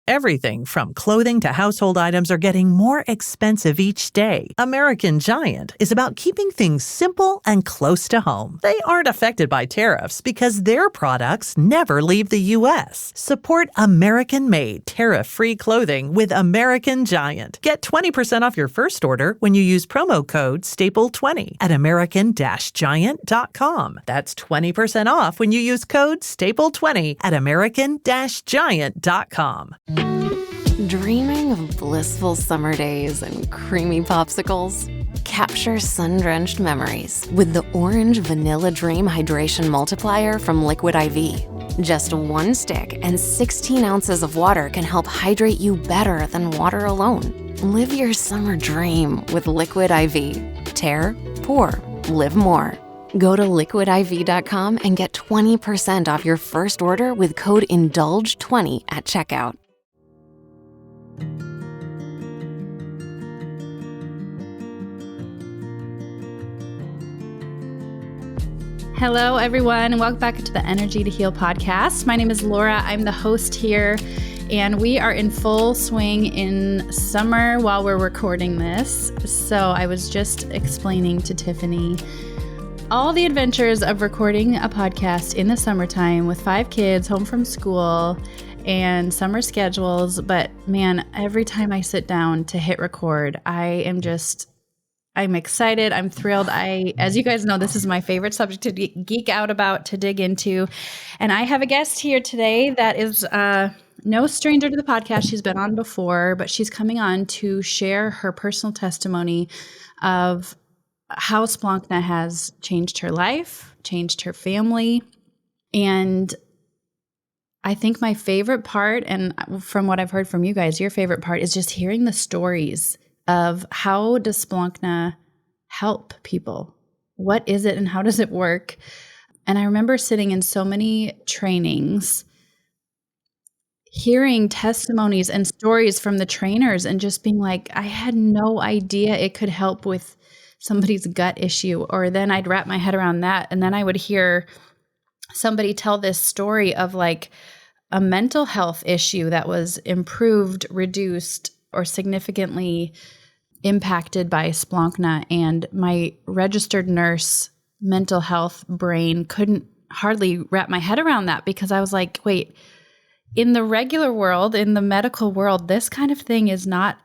Everything from clothing to household items are getting more expensive each day. American Giant is about keeping things simple and close to home. They aren't affected by tariffs because their products never leave the U.S. Support American-made, tariff-free clothing with American Giant. Get 20% off your first order when you use promo code STAPLE20 at american-giant.com. That's 20% off when you use code STAPLE20 at american-giant.com. Dreaming of blissful summer days and creamy popsicles? Capture sun-drenched memories with the Orange Vanilla Dream Hydration Multiplier from Liquid IV. Just one stick and 16 ounces of water can help hydrate you better than water alone. Live your summer dream with Liquid IV. Tear, pour, live more. Go to liquidiv.com and get 20% off your first order with code INDULGE20 at checkout. Hello, everyone, and welcome back to the Energy to Heal podcast. My name is Laura. I'm the host here, and we are in full swing in summer while we're recording this. So I was just explaining to Tiffany all the adventures of recording a podcast in the summertime with 5 kids home from school and summer schedules. But man, every time I sit down to hit record, I'm excited. I'm thrilled. As you guys know, this is my favorite subject to geek out about, to dig into. And I have a guest here today that is no stranger to the podcast. She's been on before, but she's coming on to share her personal testimony of how Splankna has changed her life, changed her family. And I think my favorite part, and from what I've heard from you guys, your favorite part is just hearing the stories of how does Splankna help people? What is it and how does it work? And I remember sitting in so many trainings, hearing testimonies and stories from the trainers and just being like, I had no idea it could help with somebody's gut issue. Or then I'd wrap my head around that. And then I would hear somebody tell this story of like a mental health issue that was improved, reduced, or significantly impacted by Splankna, and my registered nurse mental health brain couldn't hardly wrap my head around that, because I was like, wait, in the regular world, in the medical world, this kind of thing is not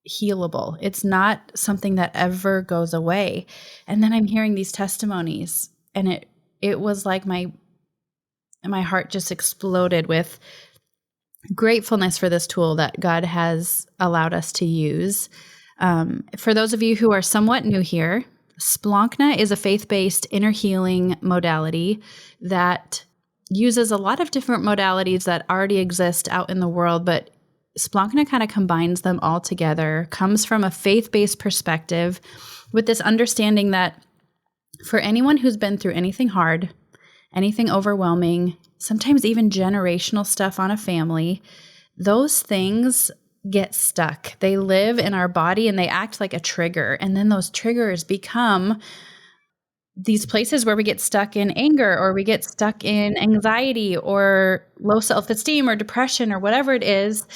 healable. It's not something that ever goes away. And then I'm hearing these testimonies, and it was like my heart just exploded with gratefulness for this tool that God has allowed us to use. For those of you who are somewhat new here, Splankna is a faith-based inner healing modality that uses a lot of different modalities that already exist out in the world, but Splankna kind of combines them all together, comes from a faith-based perspective with this understanding that for anyone who's been through anything hard, anything overwhelming, sometimes even generational stuff on a family, those things get stuck. They live in our body and they act like a trigger. And then those triggers become these places where we get stuck in anger, or we get stuck in anxiety or low self-esteem or depression or whatever it is,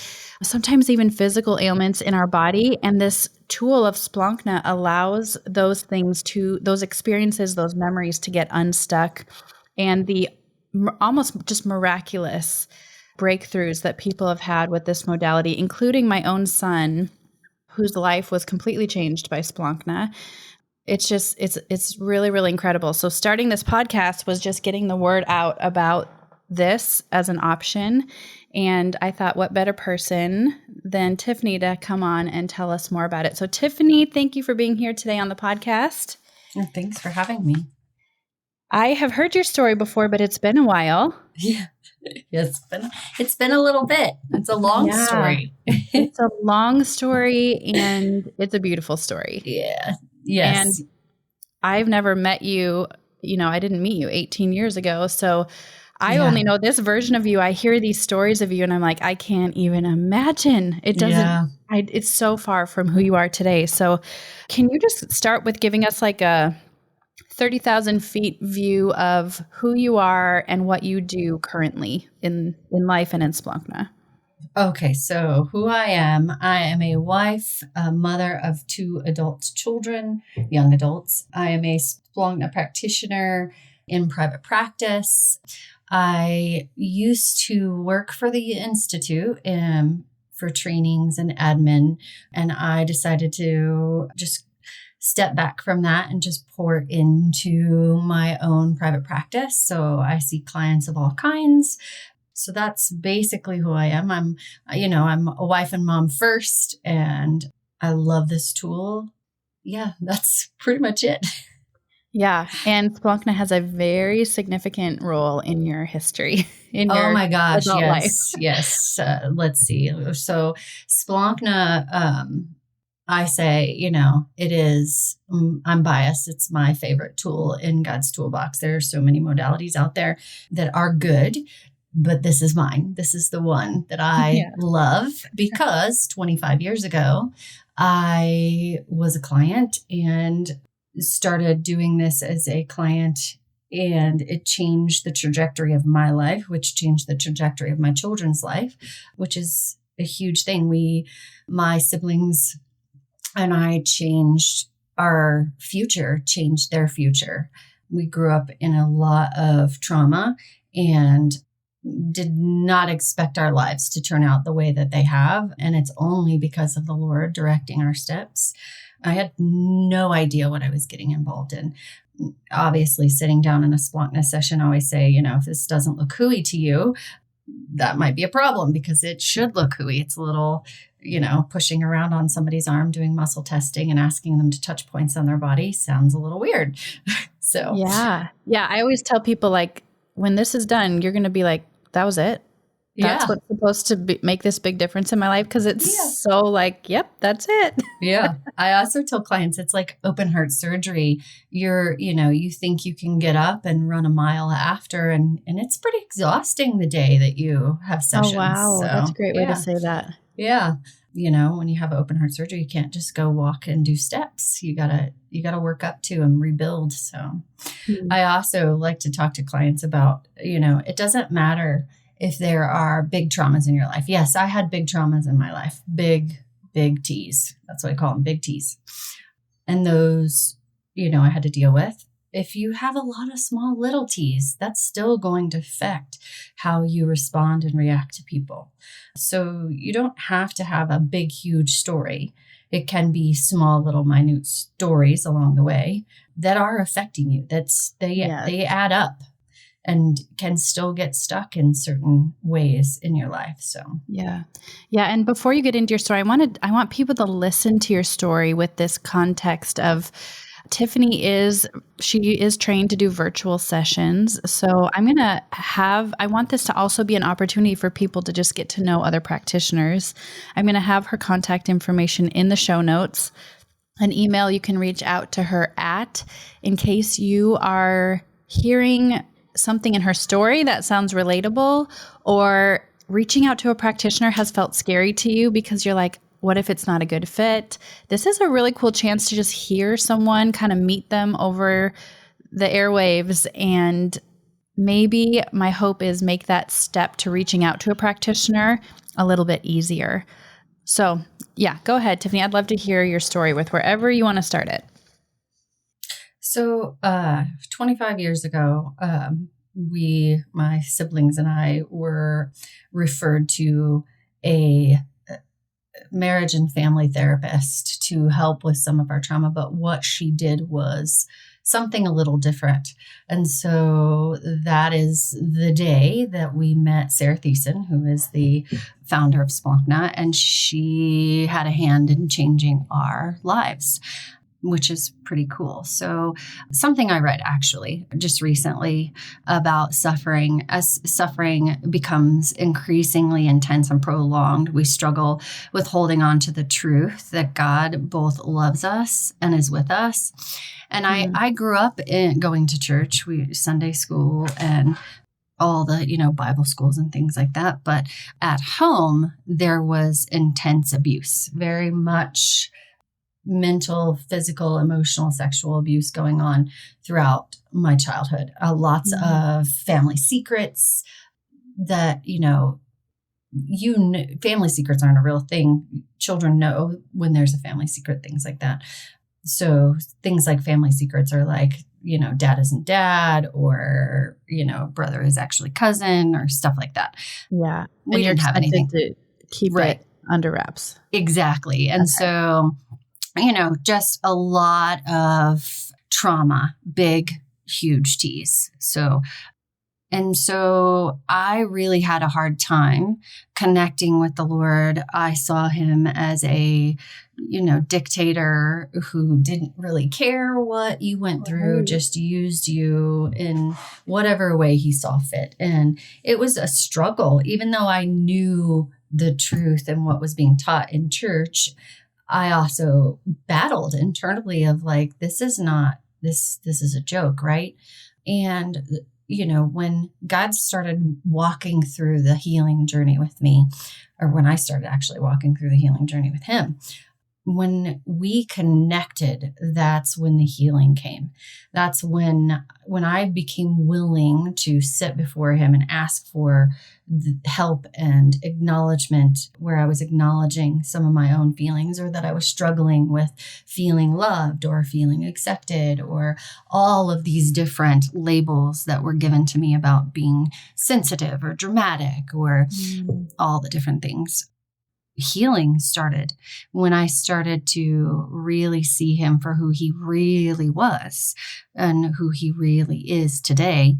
sometimes even physical ailments in our body. And this tool of Splankna allows those experiences, those memories to get unstuck. And the almost just miraculous breakthroughs that people have had with this modality, including my own son, whose life was completely changed by Splankna. It's really, really incredible. So starting this podcast was just getting the word out about this as an option. And I thought, what better person than Tiffany to come on and tell us more about it. So Tiffany, thank you for being here today on the podcast. Thanks for having me. I have heard your story before, but it's been a while. Yeah. It's been a little bit. It's a long story. It's a long story, and it's a beautiful story. Yeah. Yes. And I've never met you. I didn't meet you 18 years ago. So I only know this version of you. I hear these stories of you and I'm like, I can't even imagine. It doesn't, it's so far from who you are today. So can you just start with giving us like a 30,000 feet view of who you are and what you do currently in life and in Splankna? Okay, so who I am a wife, a mother of 2 adult children, young adults. I am a Splankna practitioner in private practice. I used to work for the Institute for trainings and admin, and I decided to just step back from that and just pour into my own private practice. So I see clients of all kinds. So that's basically who I am. I'm a wife and mom first, and I love this tool. Yeah, that's pretty much it. Yeah. And Splankna has a very significant role in your history, in Oh your my gosh, adult life. yes. Let's see. So Splankna, I say, it is, I'm biased. It's my favorite tool in God's toolbox. There are so many modalities out there that are good, but this is mine. This is the one that I love because 25 years ago, I was a client and started doing this as a client, and it changed the trajectory of my life, which changed the trajectory of my children's life, which is a huge thing. My siblings and I changed our future, changed their future. We grew up in a lot of trauma and did not expect our lives to turn out the way that they have. And it's only because of the Lord directing our steps. I had no idea what I was getting involved in. Obviously, sitting down in a Splankna session, I always say, if this doesn't look hooey to you, that might be a problem because it should look hooey. It's a little, pushing around on somebody's arm, doing muscle testing and asking them to touch points on their body sounds a little weird. So, yeah. I always tell people, like, when this is done, you're going to be like, that was it. That's what's supposed to make this big difference in my life, because it's so like, yep, that's it. Yeah. I also tell clients it's like open heart surgery. You think you can get up and run a mile after, and it's pretty exhausting the day that you have sessions. Oh, wow. So, that's a great way to say that. Yeah. When you have open heart surgery, you can't just go walk and do steps. You gotta work up to and rebuild. So I also like to talk to clients about, it doesn't matter if there are big traumas in your life. Yes, I had big traumas in my life, big T's. That's what I call them, big T's. And those, I had to deal with. If you have a lot of small little T's, that's still going to affect how you respond and react to people. So you don't have to have a big, huge story. It can be small, little, minute stories along the way that are affecting you. They add up and can still get stuck in certain ways in your life. So, yeah. And before you get into your story, I want people to listen to your story with this context of Tiffany is trained to do virtual sessions. So I want this to also be an opportunity for people to just get to know other practitioners. I'm going to have her contact information in the show notes, an email you can reach out to her at, in case you are hearing something in her story that sounds relatable, or reaching out to a practitioner has felt scary to you because you're like, what if it's not a good fit? This is a really cool chance to just hear someone, kind of meet them over the airwaves, and maybe my hope is make that step to reaching out to a practitioner a little bit easier. So yeah, go ahead, Tiffany. I'd love to hear your story with wherever you want to start it. So 25 years ago, my siblings and I were referred to a marriage and family therapist to help with some of our trauma. But what she did was something a little different. And so that is the day that we met Sarah Thiessen, who is the founder of Splankna, and she had a hand in changing our lives, which is pretty cool. So something I read actually just recently about suffering. As suffering becomes increasingly intense and prolonged, we struggle with holding on to the truth that God both loves us and is with us. And I grew up going to church, Sunday school and all the, Bible schools and things like that. But at home, there was intense abuse, very much mental, physical, emotional, sexual abuse going on throughout my childhood. Lots of family secrets that, family secrets aren't a real thing. Children know when there's a family secret, things like that. So things like family secrets are like, dad isn't dad, or, brother is actually cousin, or stuff like that. Yeah. We didn't have anything to keep it under wraps. Exactly. And so, just a lot of trauma, big, huge T's. So I really had a hard time connecting with the Lord. I saw him as a, dictator who didn't really care what you went through, just used you in whatever way he saw fit. And it was a struggle, even though I knew the truth and what was being taught in church. I also battled internally of like, this is a joke, right? And when God started walking through the healing journey with me, or when I started actually walking through the healing journey with him, when we connected, that's when the healing came. That's when I became willing to sit before him and ask for help and acknowledgement, where I was acknowledging some of my own feelings, or that I was struggling with feeling loved or feeling accepted, or all of these different labels that were given to me about being sensitive or dramatic, or all the different things. Healing started when I started to really see him for who he really was and who he really is today.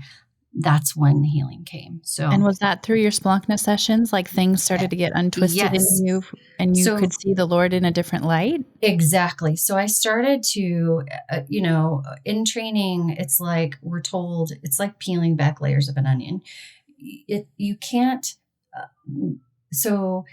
That's when the healing came. So, and was that through your Splankna sessions? Like things started to get untwisted in you, and you could see the Lord in a different light? Exactly. So I started to, in training, it's like we're told, it's like peeling back layers of an onion. You can't. So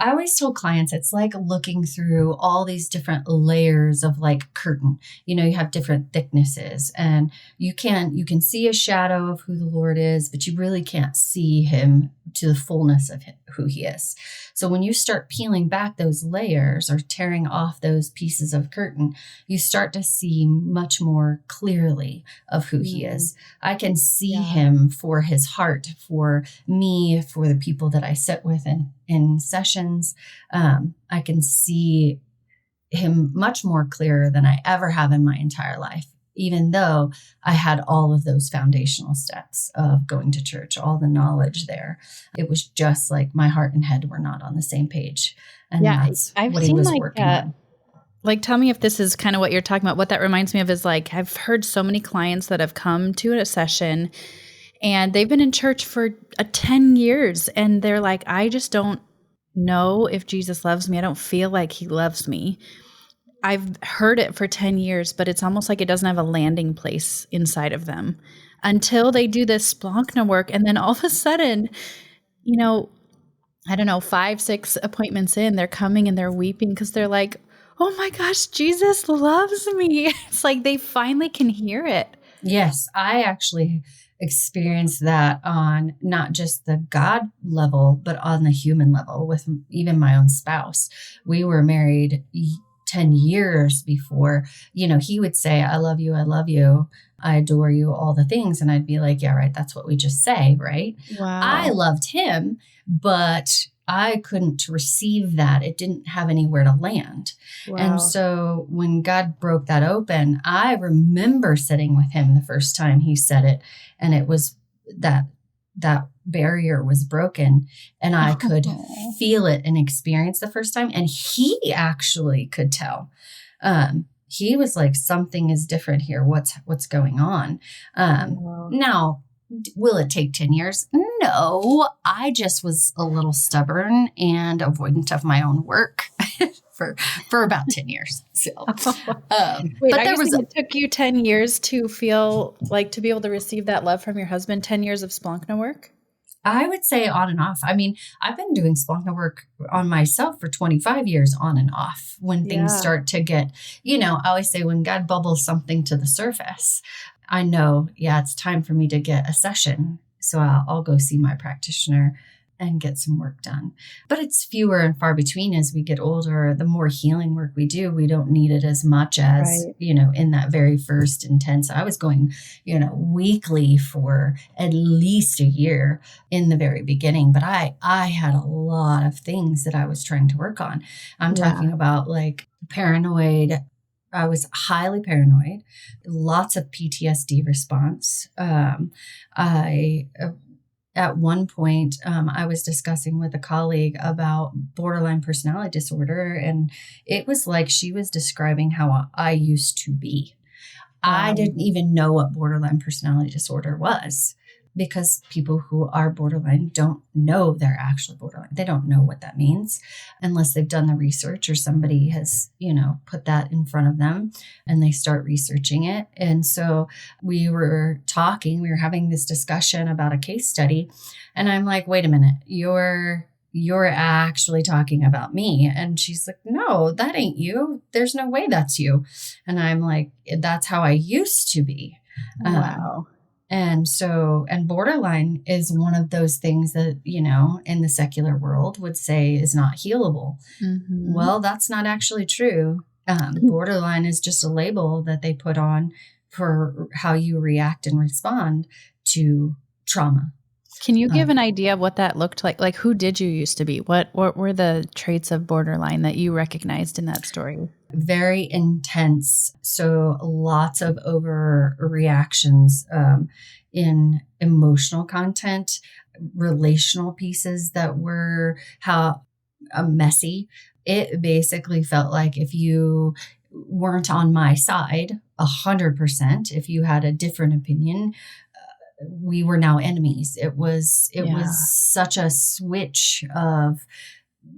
I always tell clients, it's like looking through all these different layers of like curtain. You have different thicknesses, and you can see a shadow of who the Lord is, but you really can't see him to the fullness of who he is. So when you start peeling back those layers or tearing off those pieces of curtain, you start to see much more clearly of who he is. I can see him for his heart, for me, for the people that I sit with in sessions. I can see him much more clearer than I ever have in my entire life, even though I had all of those foundational steps of going to church, all the knowledge there. It was just like my heart and head were not on the same page. And that's what he was working on. Like, tell me if this is kind of what you're talking about. What that reminds me of is like, I've heard so many clients that have come to a session and they've been in church for 10 years. And they're like, I just don't know if Jesus loves me. I don't feel like he loves me. I've heard it for 10 years, but it's almost like it doesn't have a landing place inside of them until they do this Splankna work. And then all of a sudden, I don't know, 5-6 appointments in, they're coming and they're weeping because they're like, oh my gosh, Jesus loves me. It's like they finally can hear it. Yes, I actually experienced that on not just the God level, but on the human level with even my own spouse. We were married 10 years before, he would say, I love you, I adore you, all the things. And I'd be like, yeah, right. That's what we just say, right? Wow. I loved him, but I couldn't receive that. It didn't have anywhere to land. Wow. And so when God broke that open, I remember sitting with him the first time he said it. And it was that barrier was broken, and I could feel it and experience the first time. And he actually could tell. He was like, something is different here. What's going on? Now, will it take 10 years? No, I just was a little stubborn and avoidant of my own work for about 10 years. So, Wait, but it took you 10 years to feel like to be able to receive that love from your husband, 10 years of Splankna work? I would say on and off. I mean, I've been doing Splankna work on myself for 25 years on and off. When things start to get, I always say when God bubbles something to the surface, I know, it's time for me to get a session. So I'll go see my practitioner. and get some work done. But it's fewer and far between as we get older. The more healing work we do, we don't need it as much as, Right. in that very first intense. I was going, weekly for at least a year in the very beginning, but I had a lot of things that I was trying to work on. I'm Yeah. talking about like paranoid. I was highly paranoid, lots of PTSD response. At one point, I was discussing with a colleague about borderline personality disorder, and it was like she was describing how I used to be. I Wow. didn't even know what borderline personality disorder was, because people who are borderline don't know they're actually borderline. They don't know what that means unless they've done the research or somebody has, put that in front of them and they start researching it. And so we were having this discussion about a case study, and I'm like, wait a minute, you're actually talking about me. And she's like, no, that ain't you. There's no way that's you. And I'm like, that's how I used to be. Wow. And borderline is one of those things that, in the secular world would say is not healable. Mhm. Well, that's not actually true. Borderline is just a label that they put on for how you react and respond to trauma. Can you give an idea of what that looked like? Like, who did you used to be? What were the traits of borderline that you recognized in that story? Very intense. So lots of overreactions in emotional content, relational pieces that were messy. It basically felt like if you weren't on my side 100%, if you had a different opinion, we were now enemies. It was such a switch of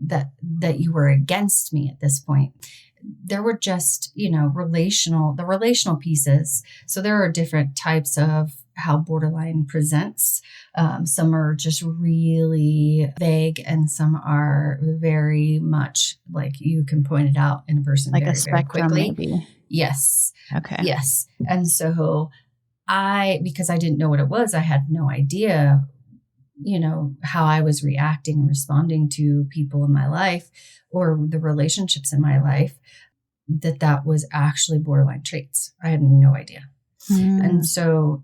that you were against me at this point. There were just, the relational pieces. So there are different types of how borderline presents. Some are just really vague, and some are very much like you can point it out in a person Like very, a spectrum, very quickly. maybe. Yes. Okay. Yes. And so because I didn't know what it was, I had no idea, how I was reacting and responding to people in my life or the relationships in my life, that was actually borderline traits. I had no idea. Mm. And so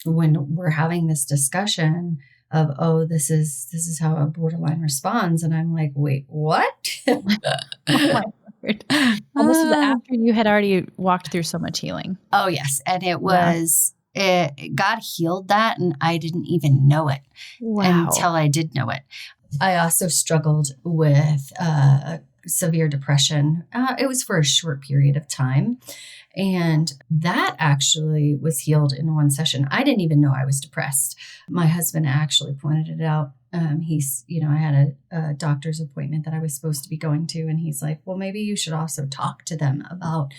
when we're having this discussion of, oh, this is how a borderline responds, and I'm like, wait, what? Oh my word. And this is after you had already walked through so much healing. Oh, yes. And God healed that, and I didn't even know it until I did know it. I also struggled with severe depression. It was for a short period of time. And that actually was healed in one session. I didn't even know I was depressed. My husband actually pointed it out. I had a doctor's appointment that I was supposed to be going to. And he's like, well, maybe you should also talk to them about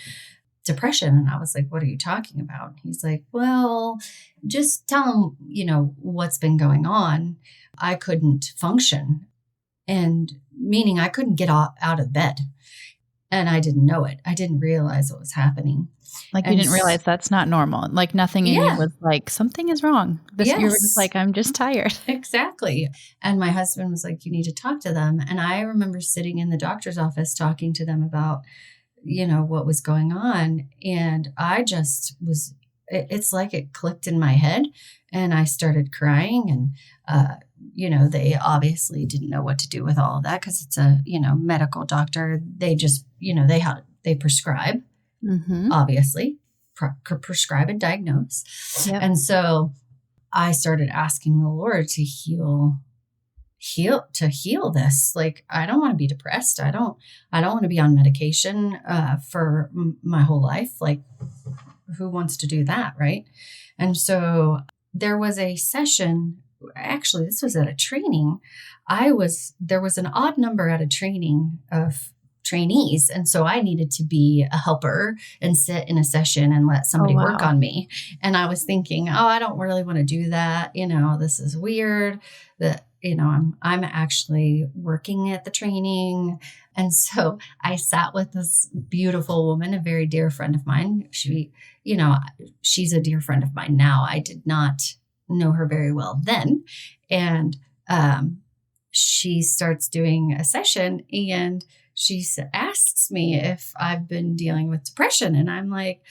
depression. And I was like, what are you talking about? He's like, well, just tell them, what's been going on. I couldn't function, and meaning I couldn't get out of bed. And I didn't know it. I didn't realize what was happening. Like, you didn't realize that's not normal. Like, nothing in you was like, something is wrong. You were just like, I'm just tired. Exactly. And my husband was like, you need to talk to them. And I remember sitting in the doctor's office talking to them about, what was going on. And I just it's like it clicked in my head, and I started crying. And, they obviously didn't know what to do with all of that, because it's a, medical doctor. They just, they prescribe, obviously, prescribe and diagnose. Yep. And so I started asking the Lord to heal this. Like, I don't want to be depressed. I don't want to be on medication for my whole life. Like, who wants to do that, right? And so there was a session. Actually, this was at a training. There was an odd number at a training of trainees. And so I needed to be a helper and sit in a session and let somebody work on me. And I was thinking, I don't really want to do that. This is weird that, I'm actually working at the training. And so I sat with this beautiful woman, a very dear friend of mine. She's a dear friend of mine now. I did not know her very well then. And she starts doing a session and she asks me if I've been dealing with depression. And I'm like,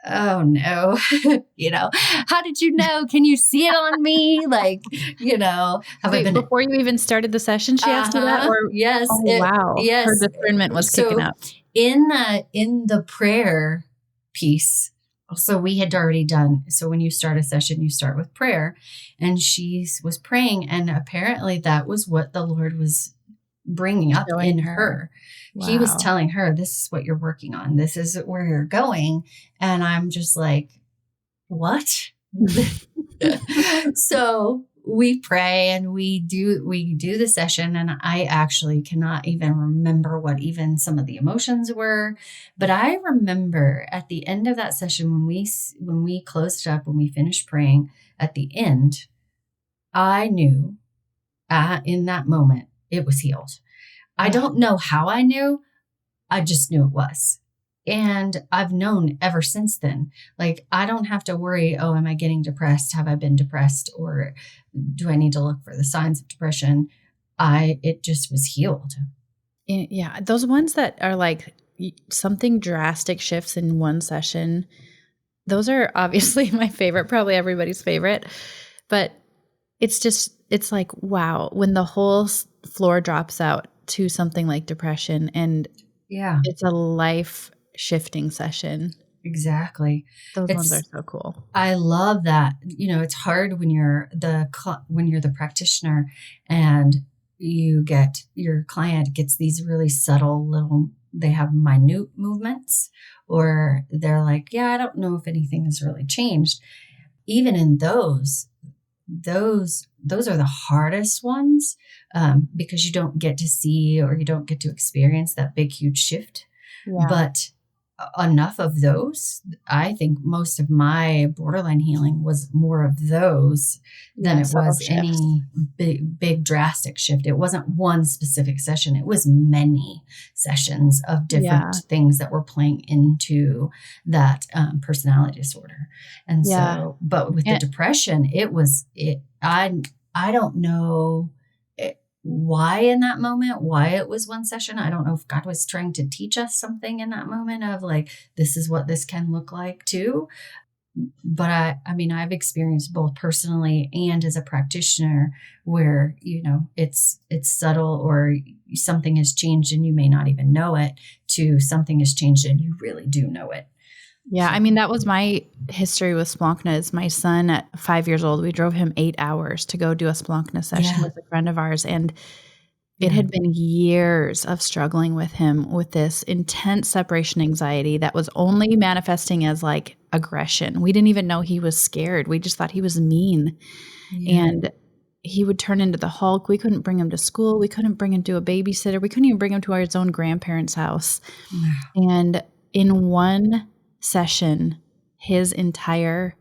oh no, how did you know? Can you see it on me? Like, have I Wait, been before you even started the session, she asked you that? Or yes. oh, wow. Yes. Her discernment was kicking up. In the prayer piece, so we had already done. So when you start a session, you start with prayer, and she was praying, and apparently that was what the Lord was bringing up in her. Wow. He was telling her, this is what you're working on. This is where you're going. And I'm just like, what? So we pray and we do the session, and I actually cannot even remember what even some of the emotions were. But I remember at the end of that session, when we closed up, when we finished praying at the end, I knew in that moment it was healed. I don't know how I knew. I just knew it was. And I've known ever since then. Like, I don't have to worry, oh, am I getting depressed? Have I been depressed? Or do I need to look for the signs of depression? It just was healed. Yeah. Those ones that are like something drastic shifts in one session, those are obviously my favorite, probably everybody's favorite. But it's like, wow, when the whole floor drops out to something like depression, and it's a life shifting session. Exactly. Those ones are so cool. I love that. It's hard when you're the practitioner and your client gets these really subtle little, they have minute movements, or they're like, yeah, I don't know if anything has really changed. Even in those are the hardest ones, because you don't get to see, or you don't get to experience that big, huge shift. Yeah. But enough of those, I think most of my borderline healing was more of those than it was any big drastic shift. It wasn't one specific session. It was many sessions of different things that were playing into that personality disorder. And so, but with the depression, I don't know why in that moment, why it was one session. I don't know if God was trying to teach us something in that moment of like, this is what this can look like too. But I mean, I've experienced both personally and as a practitioner where, it's subtle, or something has changed and you may not even know it, to something has changed and you really do know it. Yeah. I mean, that was my history with Splankna. Is my son at 5 years old, we drove him 8 hours to go do a Splankna session with a friend of ours. And it had been years of struggling with him with this intense separation anxiety that was only manifesting as like aggression. We didn't even know he was scared. We just thought he was mean. Yeah. And he would turn into the Hulk. We couldn't bring him to school. We couldn't bring him to a babysitter. We couldn't even bring him to his own grandparents' house. Wow. And in one session, his entire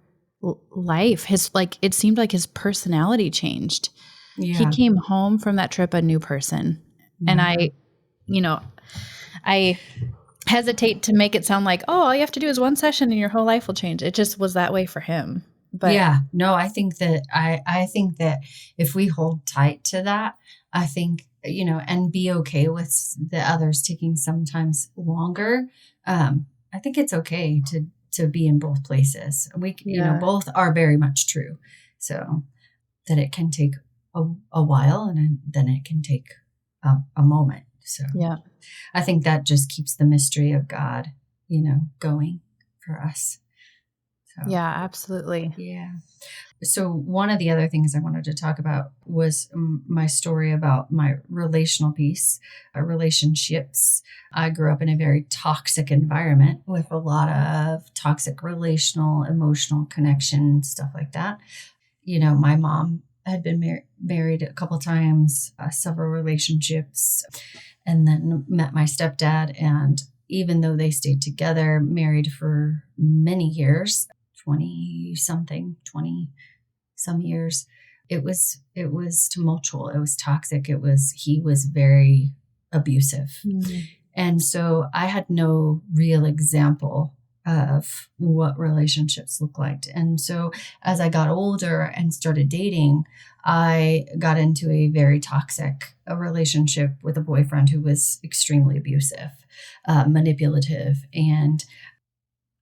life, it seemed like his personality changed. Yeah. He came home from that trip a new person. Mm-hmm. And I hesitate to make it sound like, oh, all you have to do is one session and your whole life will change. It just was that way for him. But I think that if we hold tight to that, I think, and be okay with the others taking sometimes longer, I think it's okay to be in both places. We, both are very much true. So that it can take a while, and then it can take a moment. So I think that just keeps the mystery of God, going for us. So, yeah, absolutely. Yeah. So one of the other things I wanted to talk about was my story about my relational piece, relationships. I grew up in a very toxic environment with a lot of toxic relational, emotional connection, stuff like that. My mom had been married a couple times, several relationships, and then met my stepdad. And even though they stayed together, married for many years, 20 some years, it was tumultuous. It was toxic. He was very abusive. Mm-hmm. And so I had no real example of what relationships look like. And so as I got older and started dating, I got into a very toxic relationship with a boyfriend who was extremely abusive, manipulative. And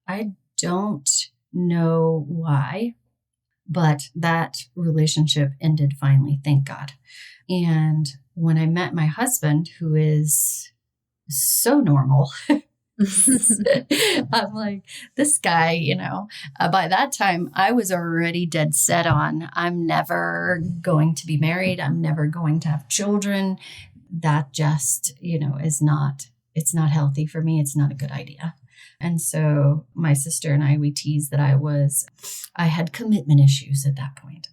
I don't know why, but that relationship ended finally, thank God. And when I met my husband, who is so normal, I'm like, this guy, by that time I was already dead set on, I'm never going to be married. I'm never going to have children. That just, it's not healthy for me. It's not a good idea. And so my sister and I, we teased that I had commitment issues at that point.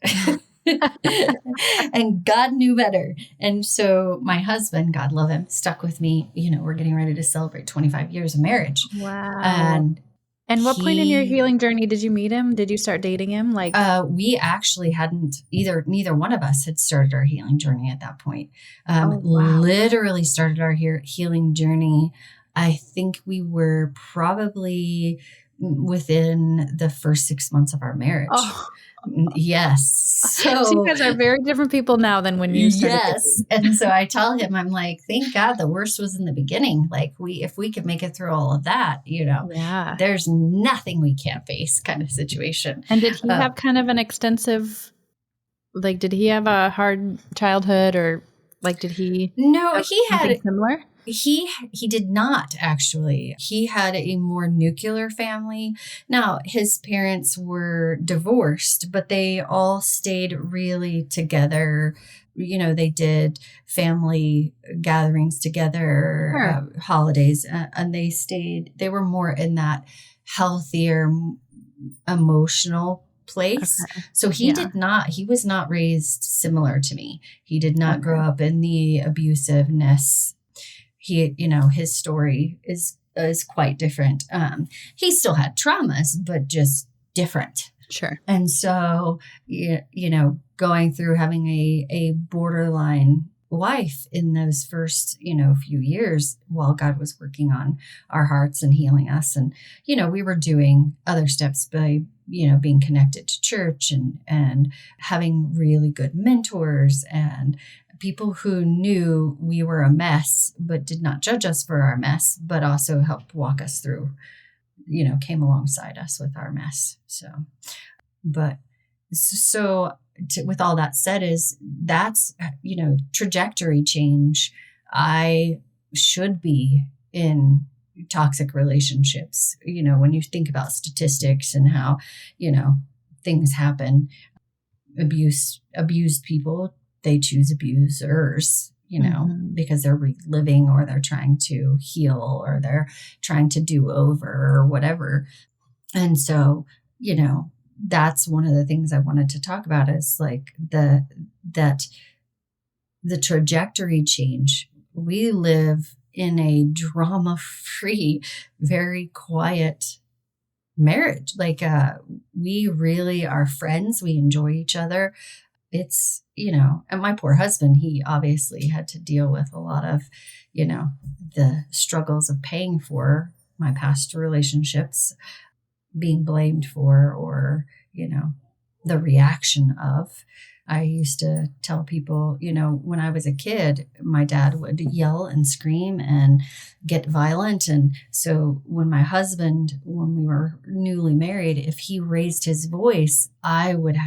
And God knew better. And so my husband, God love him, stuck with me. We're getting ready to celebrate 25 years of marriage. Wow. And what point in your healing journey did you meet him? Did you start dating him? We actually hadn't neither one of us had started our healing journey at that point. Literally started our healing journey. I think we were probably within the first 6 months of our marriage. Oh. Yes. So you guys are very different people now than when you started. Yes. And so I tell him, I'm like, thank God the worst was in the beginning. Like if we could make it through all of that, there's nothing we can't face kind of situation. And did he have kind of an extensive, did he have a hard childhood or did he? No, he had similar. He did not actually. He had a more nuclear family. Now, his parents were divorced, but they all stayed really together. They did family gatherings together, holidays, and they were more in that healthier emotional place. Okay. So he was not raised similar to me. He did not grow up in the abusiveness. He, his story is quite different. He still had traumas, but just different. Sure. And so, going through having a borderline wife in those first, few years while God was working on our hearts and healing us. And, we were doing other steps by, being connected to church and having really good mentors and people who knew we were a mess, but did not judge us for our mess, but also helped walk us through, came alongside us with our mess. With all that said that's trajectory change. I should be in toxic relationships. When you think about statistics and how, things happen, abused people, they choose abusers, because they're reliving or they're trying to heal or they're trying to do over or whatever. And so, that's one of the things I wanted to talk about is the trajectory change. We live in a drama-free, very quiet marriage. We really are friends. We enjoy each other. It's, and my poor husband, he obviously had to deal with a lot of, the struggles of paying for my past relationships, being blamed for, or, the reaction of. I used to tell people, when I was a kid, my dad would yell and scream and get violent. And so when we were newly married, if he raised his voice, I would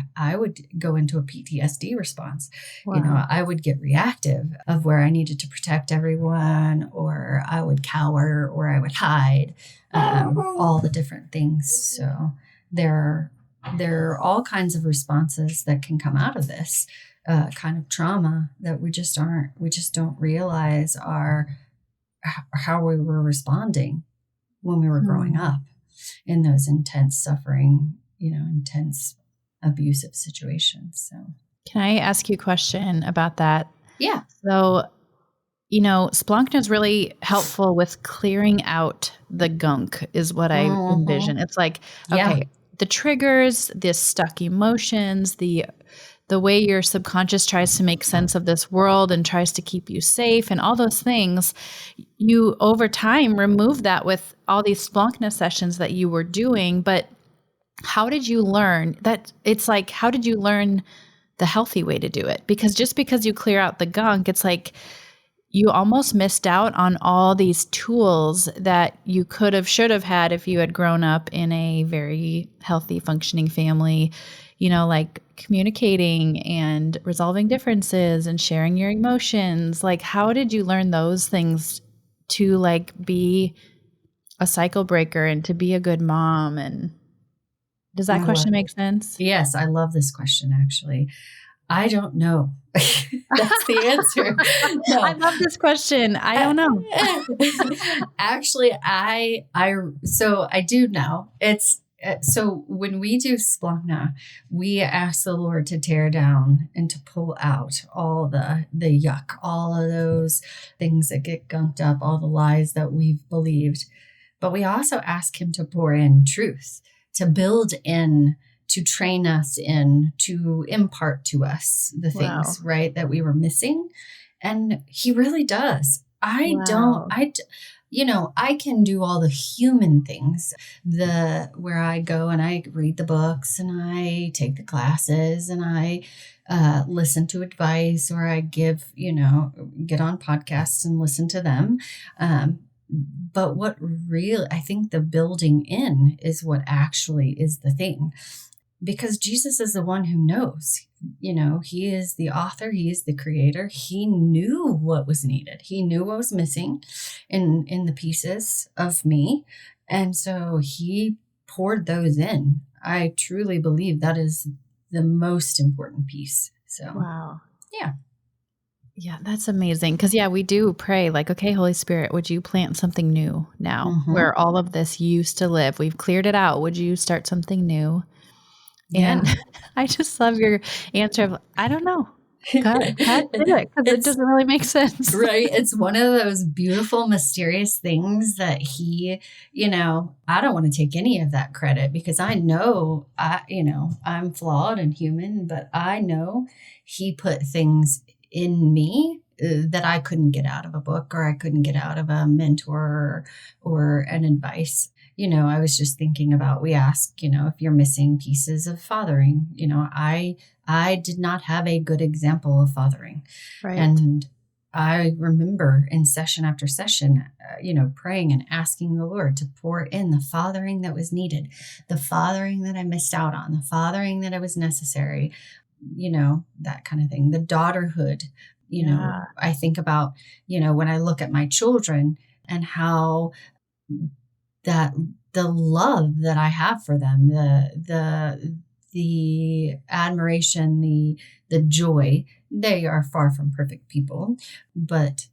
go into a PTSD response. Wow. I would get reactive of where I needed to protect everyone, or I would cower, or I would hide, all the different things. So there are all kinds of responses that can come out of this kind of trauma that we just don't realize are how we were responding when we were growing up in those intense suffering, intense abusive situations. So can I ask you a question about that? Yeah. So, Splankna is really helpful with clearing out the gunk is what I envision. It's okay, the triggers, the stuck emotions, the the way your subconscious tries to make sense of this world and tries to keep you safe and all those things, you over time remove that with all these Splankna sessions that you were doing. But how did you learn that? It's like, how did you learn the healthy way to do it? Because just because you clear out the gunk, it's like you almost missed out on all these tools that you could have, should have had if you had grown up in a very healthy, functioning family, you know, like communicating and resolving differences and sharing your emotions. Like, how did you learn those things to like be a cycle breaker and to be a good mom? And does that question make sense? Yes, I love this question, actually. I don't know. That's the answer. No. I love this question. I don't know. Actually, so I do know. It's so when we do Splankna, we ask the Lord to tear down and to pull out all the yuck, all of those things that get gunked up, all the lies that we've believed. But we also ask him to pour in truth, to build in, to train us in, to impart to us the things, right, that we were missing. And he really does. I can do all the human things, where I go and I read the books and I take the classes and I listen to advice, or I get on podcasts and listen to them. But what really, I think the building in is what actually is the thing. Because Jesus is the one who knows, he is the author, he is the creator. He knew what was needed. He knew what was missing in the pieces of me. And so he poured those in. I truly believe that is the most important piece. So, wow. Yeah. Yeah, that's amazing. Because, we do pray like, okay, Holy Spirit, would you plant something new now where all of this used to live? We've cleared it out. Would you start something new? And I just love your answer of, I don't know. God did it, because it doesn't really make sense. Right. It's one of those beautiful, mysterious things that he, I don't want to take any of that credit, because I know, I'm flawed and human, but I know he put things in me that I couldn't get out of a book, or I couldn't get out of a mentor or an advice. I was just thinking about, we ask, if you're missing pieces of fathering, I did not have a good example of fathering. Right. And I remember in session after session, praying and asking the Lord to pour in the fathering that was needed, the fathering that I missed out on, the fathering that was necessary, that kind of thing, the daughterhood. I think about, when I look at my children and how that the love that I have for them, the admiration, the joy, they are far from perfect people, but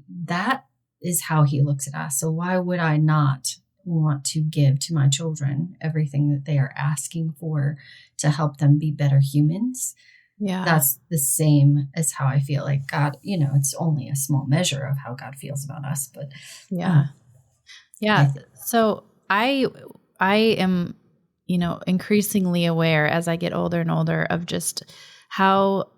that is how he looks at us. So why would I not want to give to my children everything that they are asking for to help them be better humans? Yeah. That's the same as how I feel like God, it's only a small measure of how God feels about us, but yeah. So I am, increasingly aware as I get older and older of just how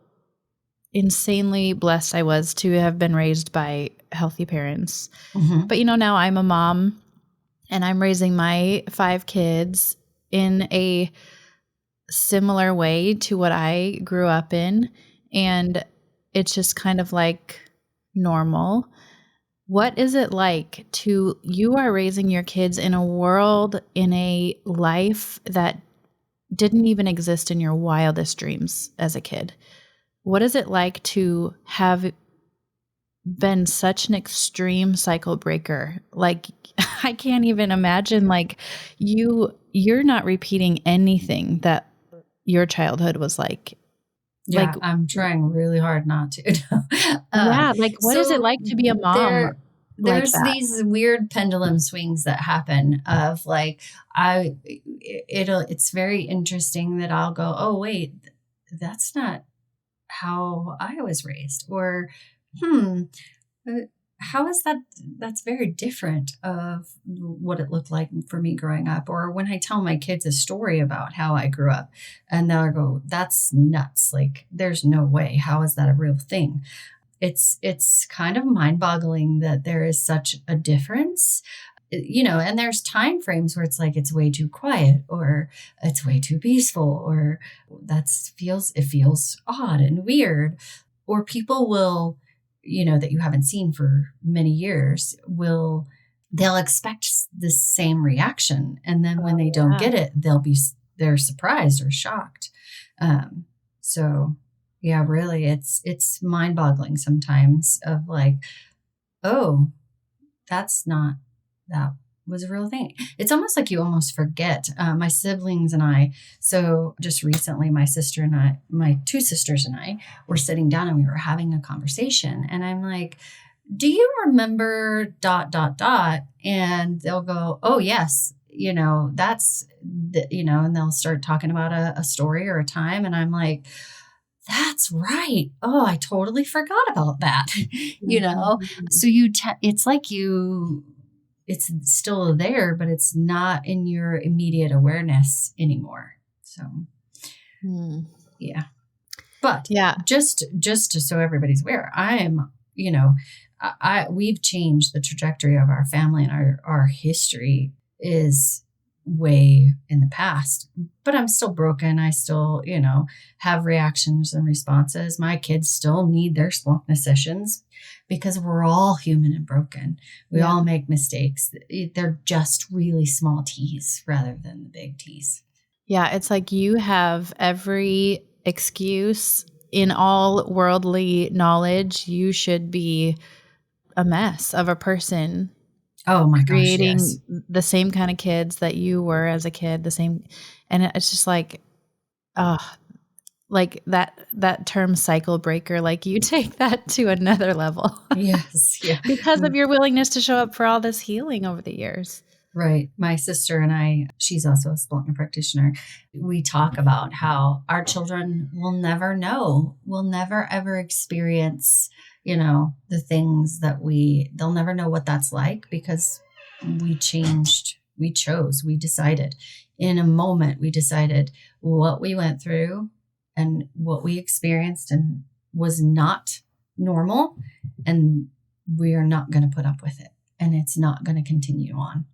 insanely blessed I was to have been raised by healthy parents. But, now I'm a mom and I'm raising my 5 kids in a similar way to what I grew up in. And it's just kind of like normal. What is it like you are raising your kids in a world, in a life that didn't even exist in your wildest dreams as a kid? What is it like to have been such an extreme cycle breaker? Like, I can't even imagine, like, you're not repeating anything that your childhood was like. Yeah, like, I'm trying really hard not to. What is it like to be a mom? There's like that? These weird pendulum swings that happen of like, it's very interesting that I'll go, oh wait, that's not how I was raised, or how is that? That's very different of what it looked like for me growing up. Or when I tell my kids a story about how I grew up, and they'll go, that's nuts. Like, there's no way. How is that a real thing? It's kind of mind-boggling that there is such a difference, and there's time frames where it's like it's way too quiet, or it's way too peaceful, or it feels odd and weird, or people will, that you haven't seen for many years, they'll expect the same reaction, and then when they don't get it, they're surprised or shocked. So yeah, really, it's mind-boggling sometimes of like, oh, that was a real thing. It's almost like you almost forget. My siblings and I, so just recently, my two sisters and I were sitting down and we were having a conversation, and I'm like, do you remember ... And they'll go, oh yes, that's and they'll start talking about a story or a time, and I'm like, that's right. Oh, I totally forgot about that. So it's like it's still there, but it's not in your immediate awareness anymore. So, yeah. But yeah, just so everybody's aware, we've changed the trajectory of our family, and our history is way in the past, but I'm still broken. I still, have reactions and responses. My kids still need their Splankna sessions because we're all human and broken. We all make mistakes. They're just really small T's rather than the big T's. Yeah. It's like you have every excuse in all worldly knowledge. You should be a mess of a person. Oh my gosh, creating yes. the same kind of kids that you were as a kid, the same. And it's just like, like that term cycle breaker, like you take that to another level. Yes. Yeah. Because of your willingness to show up for all this healing over the years. Right. My sister and I, she's also a Splankna practitioner. We talk about how our children will never know, will never ever experience, the things that they'll never know what that's like, because we decided in a moment, we decided what we went through and what we experienced and was not normal. And we are not going to put up with it. And it's not going to continue on.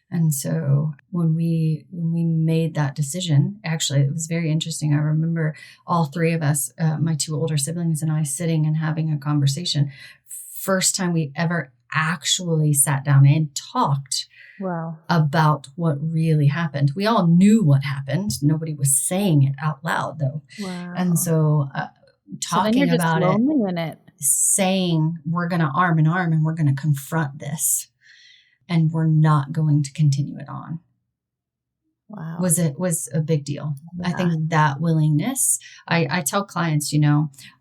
And so when we made that decision, actually, it was very interesting. I remember all three of us, my two older siblings and I, sitting and having a conversation. First time we ever actually sat down and talked about what really happened. We all knew what happened. Nobody was saying it out loud, though. Wow. And so talking about it, saying we're going to arm in arm and we're going to confront this. And we're not going to continue it on. Wow. Was a big deal. Yeah. I think that willingness, I tell clients,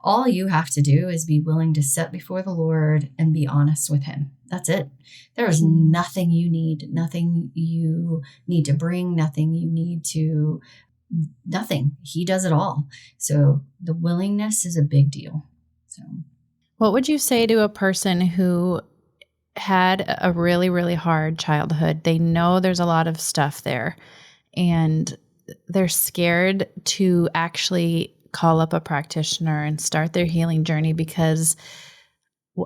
all you have to do is be willing to sit before the Lord and be honest with him. That's it. There is nothing you need to bring, nothing. He does it all. So the willingness is a big deal. So what would you say to a person who had a really, really hard childhood? They know there's a lot of stuff there, and they're scared to actually call up a practitioner and start their healing journey because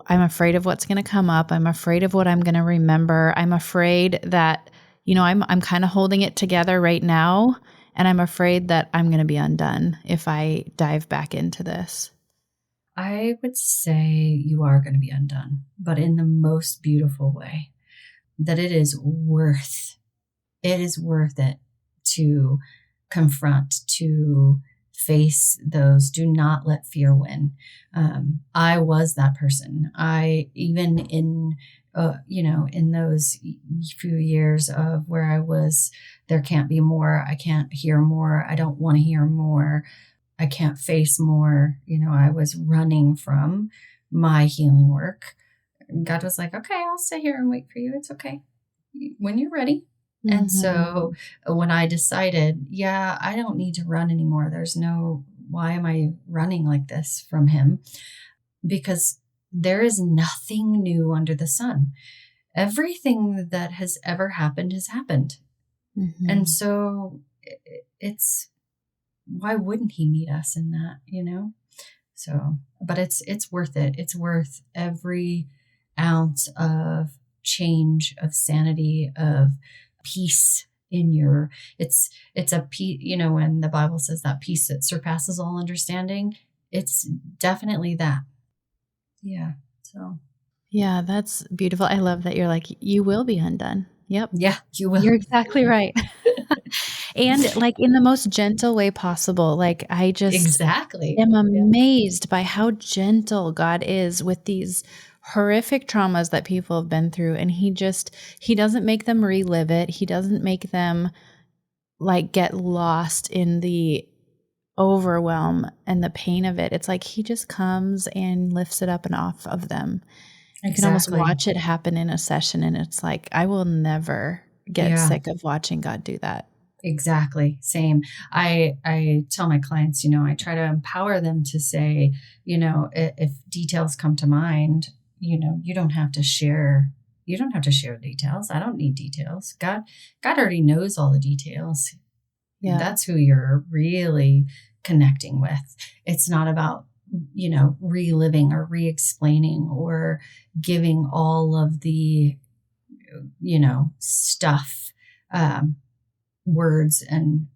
I'm afraid of what's going to come up. I'm afraid of what I'm going to remember. I'm afraid that, I'm kind of holding it together right now, and I'm afraid that I'm going to be undone if I dive back into this. I would say you are going to be undone, but in the most beautiful way, that it is worth it to confront, to face those. Do not let fear win. I was that person. Even in those few years of where I was, there can't be more. I can't hear more. I don't want to hear more. I can't face more. I was running from my healing work. God was like, okay, I'll sit here and wait for you. It's okay. When you're ready. Mm-hmm. And so when I decided, I don't need to run anymore. Why am I running like this from him? Because there is nothing new under the sun. Everything that has ever happened has happened. Mm-hmm. And so it's, why wouldn't he meet us in that, So, but it's worth it. It's worth every ounce of change, of sanity, of peace in your, it's a peace, when the Bible says that peace that surpasses all understanding, it's definitely that. Yeah. So. Yeah, that's beautiful. I love that you're like, you will be undone. Yep. Yeah, you will. You're exactly right. And like in the most gentle way possible. Like I just Exactly. am amazed by how gentle God is with these horrific traumas that people have been through. And he doesn't make them relive it. He doesn't make them like get lost in the overwhelm and the pain of it. It's like he just comes and lifts it up and off of them. You can almost watch it happen in a session, and it's like, I will never get sick of watching God do that. Exactly. Same. I tell my clients, I try to empower them to say, if details come to mind, you don't have to share. You don't have to share details. I don't need details. God already knows all the details. Yeah. That's who you're really connecting with. It's not about, reliving or re-explaining or giving all of the, stuff, words and,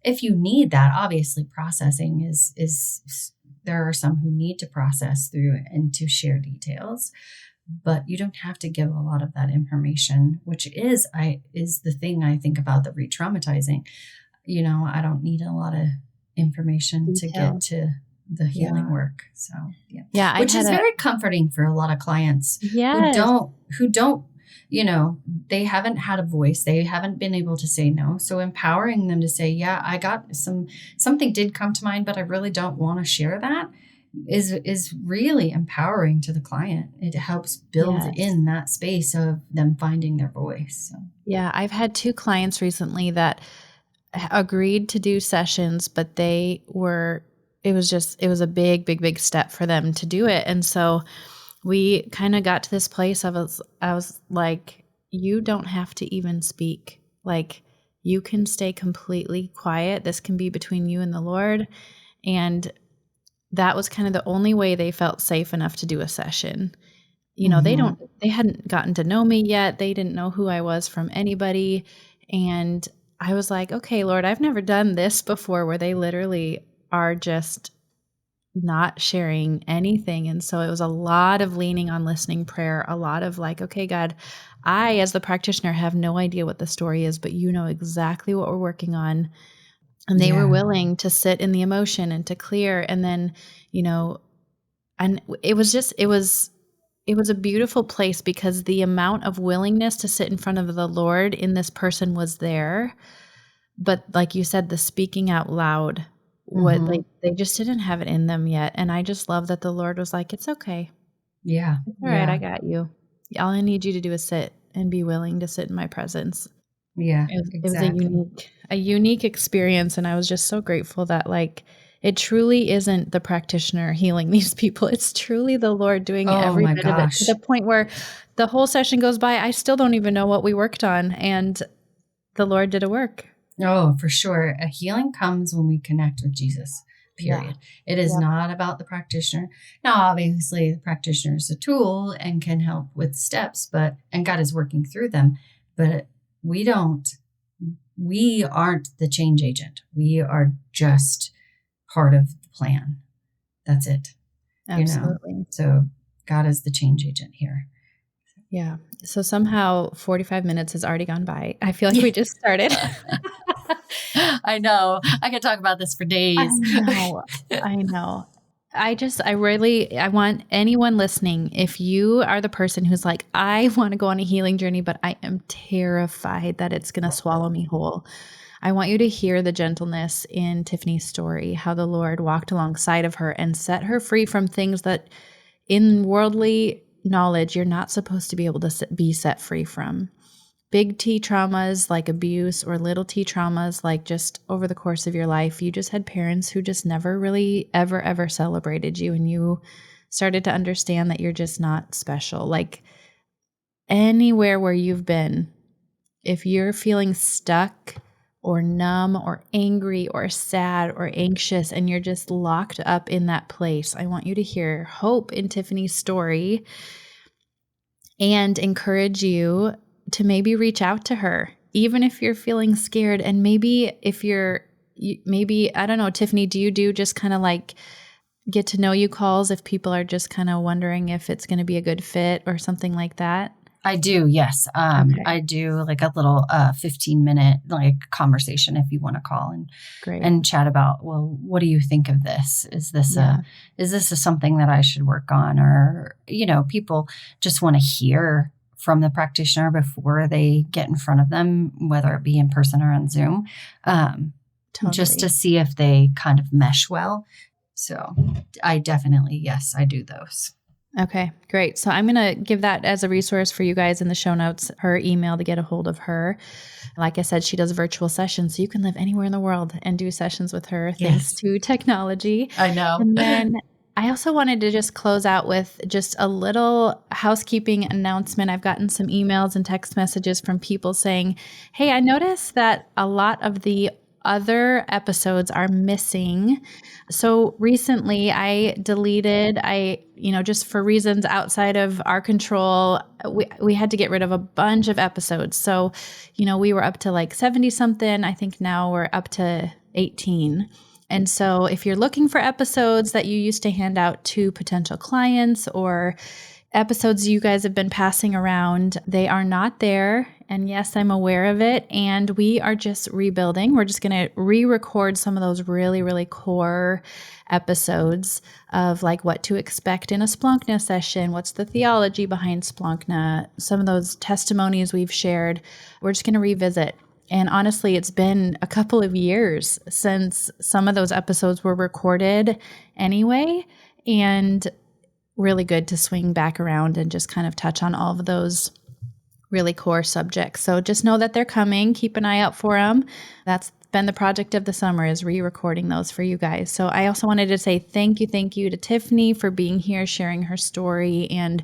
if you need that, obviously processing is there are some who need to process through and to share details, but you don't have to give a lot of that information, which is the thing I think about the re-traumatizing. I don't need a lot of information to get to the healing work. So, which is very comforting for a lot of clients who don't, they haven't had a voice. They haven't been able to say no. So empowering them to say, I got something did come to mind, but I really don't want to share that is really empowering to the client. It helps build in that space of them finding their voice. So. Yeah. I've had 2 clients recently that agreed to do sessions, but it was a big step for them to do it. And so we kind of got to this place I was like, you don't have to even speak. Like, you can stay completely quiet. This can be between you and the Lord. And that was kind of the only way they felt safe enough to do a session. They hadn't gotten to know me yet. They didn't know who I was from anybody. And I was like, okay, Lord, I've never done this before, where they literally are just not sharing anything. And so it was a lot of leaning on listening prayer, a lot of like, okay, God, I, as the practitioner, have no idea what the story is, but you know exactly what we're working on. And they were willing to sit in the emotion and to clear. And then, and it was a beautiful place, because the amount of willingness to sit in front of the Lord in this person was there. But like you said, the speaking out loud, they just didn't have it in them yet. And I just love that the Lord was like, it's okay. Yeah. All right, I got you. All I need you to do is sit and be willing to sit in my presence. Yeah, it was a unique experience. And I was just so grateful that like, it truly isn't the practitioner healing these people. It's truly the Lord doing every bit of it, to the point where the whole session goes by. I still don't even know what we worked on. And the Lord did a work. Oh, for sure. A healing comes when we connect with Jesus, period. Yeah. It is not about the practitioner. Now, obviously, the practitioner is a tool and can help with steps, and God is working through them. But we aren't the change agent. We are just part of the plan. That's it. Absolutely. So God is the change agent here. Yeah. So somehow 45 minutes has already gone by. I feel like we just started. I know. I could talk about this for days. I know. I want anyone listening, if you are the person who's like, I want to go on a healing journey, but I am terrified that it's going to swallow me whole. I want you to hear the gentleness in Tiffany's story, how the Lord walked alongside of her and set her free from things that in worldly knowledge you're not supposed to be able to be set free from. Big T traumas like abuse, or little T traumas like just over the course of your life, you just had parents who just never really ever celebrated you, and you started to understand that you're just not special. Like anywhere where you've been, if you're feeling stuck or numb or angry or sad or anxious and you're just locked up in that place, I want you to hear hope in Tiffany's story and encourage you to maybe reach out to her, even if you're feeling scared. And maybe if I don't know, Tiffany, do you do just kind of like get to know you calls if people are just kind of wondering if it's going to be a good fit or something like that? I do, yes. Okay. I do like a little 15-minute like conversation if you want to call Great. and chat about, well, what do you think of this? Is this something that I should work on? Or, people just want to hear from the practitioner before they get in front of them, whether it be in person or on Zoom, just to see if they kind of mesh well. So I definitely, yes, I do those. Okay, great. So I'm going to give that as a resource for you guys in the show notes, her email to get a hold of her. Like I said, she does virtual sessions, so you can live anywhere in the world and do sessions with her thanks to technology. I know. And then I also wanted to just close out with just a little housekeeping announcement. I've gotten some emails and text messages from people saying, hey, I noticed that a lot of the other episodes are missing. So recently I deleted, just for reasons outside of our control, we had to get rid of a bunch of episodes. So, we were up to like 70 something. I think now we're up to 18. And so if you're looking for episodes that you used to hand out to potential clients or episodes you guys have been passing around, they are not there. And yes, I'm aware of it. And we are just rebuilding. We're just going to re-record some of those really, really core episodes of like what to expect in a Splankna session. What's the theology behind Splankna? Some of those testimonies we've shared, we're just going to revisit. And honestly, it's been a couple of years since some of those episodes were recorded anyway. And really good to swing back around and just kind of touch on all of those really core subjects. So just know that they're coming. Keep an eye out for them. That's been the project of the summer, is re-recording those for you guys. So I also wanted to say thank you to Tiffany for being here, sharing her story, and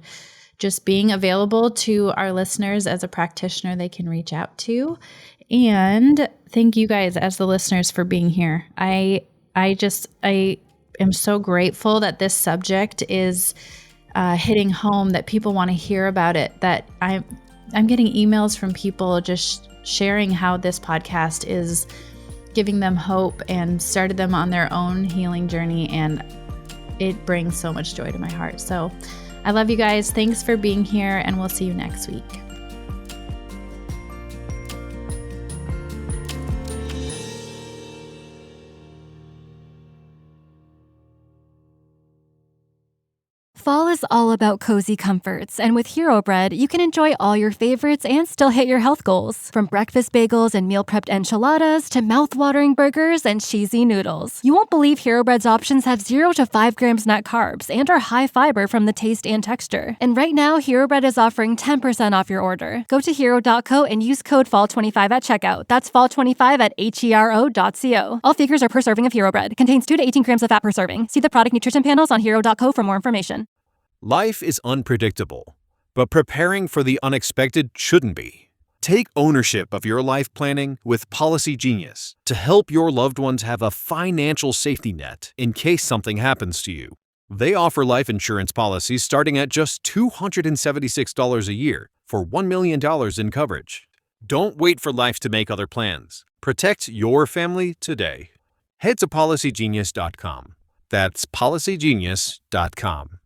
just being available to our listeners as a practitioner they can reach out to. And thank you guys as the listeners for being here. I am so grateful that this subject is hitting home, that people want to hear about it, that I'm getting emails from people just sharing how this podcast is giving them hope and started them on their own healing journey. And it brings so much joy to my heart. So I love you guys. Thanks for being here, and we'll see you next week. Fall is all about cozy comforts, and with Hero Bread, you can enjoy all your favorites and still hit your health goals. From breakfast bagels and meal-prepped enchiladas to mouth-watering burgers and cheesy noodles. You won't believe Hero Bread's options have 0 to 5 grams net carbs and are high fiber from the taste and texture. And right now, Hero Bread is offering 10% off your order. Go to hero.co and use code FALL25 at checkout. That's FALL25 at hero.co. All figures are per serving of Hero Bread. Contains 2 to 18 grams of fat per serving. See the product nutrition panels on hero.co for more information. Life is unpredictable, but preparing for the unexpected shouldn't be. Take ownership of your life planning with Policy Genius to help your loved ones have a financial safety net in case something happens to you. They offer life insurance policies starting at just $276 a year for $1 million in coverage. Don't wait for life to make other plans. Protect your family today. Head to PolicyGenius.com. That's PolicyGenius.com.